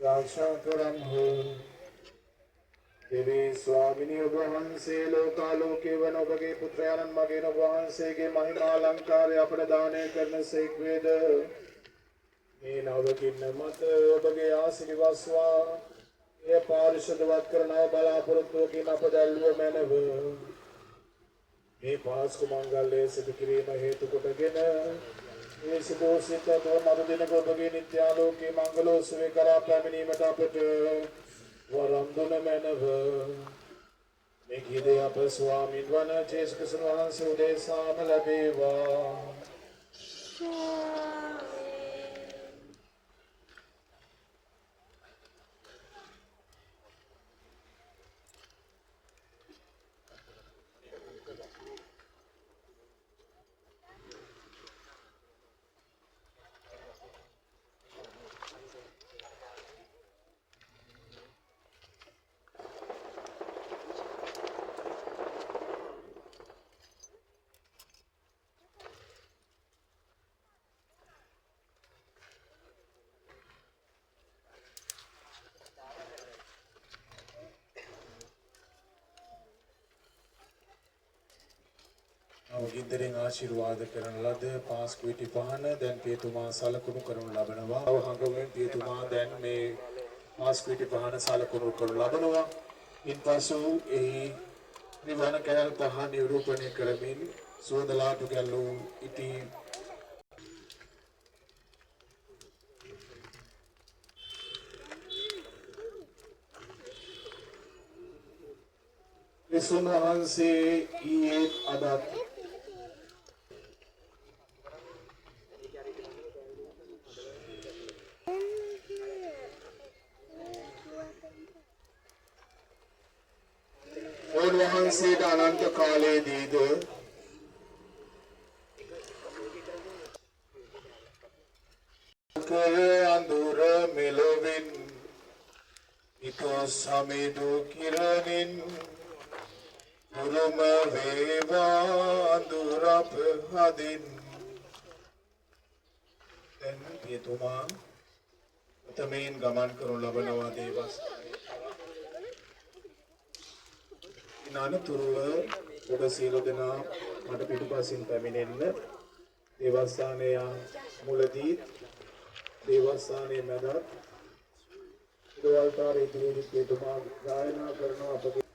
රක්ෂා කරන්හු. දෙවී ස්වාමිනිය ඔබ වහන්සේ ලෝකාලෝකයේ වන ඔබගේ පුත්‍රයාණන් මගින් ඔබ වහන්සේගේ මහිමා අලංකාරය අපට දානය කරන සේක් වේද. මේ නවකින්න මත ඔබගේ ආශිර්වාස්වා එය පාරිශුද්ධවත් කරනව බලාපොරොත්තුවකින් අප දැල්ව මැනව. මේ පාස්කු මංගල්‍යය සිදු කිරීම හේතු කොටගෙන මේ සිදෝසිත මරු දිනක ඔබගේ නිත්‍යාලෝකයේ මංගලෝත්සවය කරා පැමිණීමට අපට වරම් දුන මැනව. මේ ගීතය අප ස්වාමීන් වන ජේසුස් ක්‍රිස්තුස් වහන්සේ උදෙසාම ලැබේවා. ගින්දරෙන් ආශිර්වාද කරන ලද පාස්කු විටි පහන දැන් පියතුමා සලකුණු කරනු ලබනවා. අවහඟුවෙන් පියතුමා දැන් මේ පාස්කු විටි පහන සලකුණු කරනු ලබනවා. ඉන්පසු එහි නිවන කැලල් පහ නිරූපණය කරමින් සුවඳලාටු ගැල්ලූ ඉටි ක්‍රිස්තුන් වහන්සේ ඊයේ අදත් වහන්සේට අනන්ත කාලයේදීද අඳුර මෙලොවින් ඉතෝ සමිදු කිරණින් උරුම වේවා අඳුර පහදින්. දැන් පියතුමා උතමෙන් ගමන් කරනු ලබනවා දේවස්ථානයේ. නානතුරුව ඔබ සියලු දෙනා මට පිටුපසින් පැමිණෙන්න. දේවස්ථානයේ මුලදී දේවස්ථානයේ මැදත් ඉදවල්තාරේ ඉදිරියේ පියතුමා ගායනා කරන අපගේ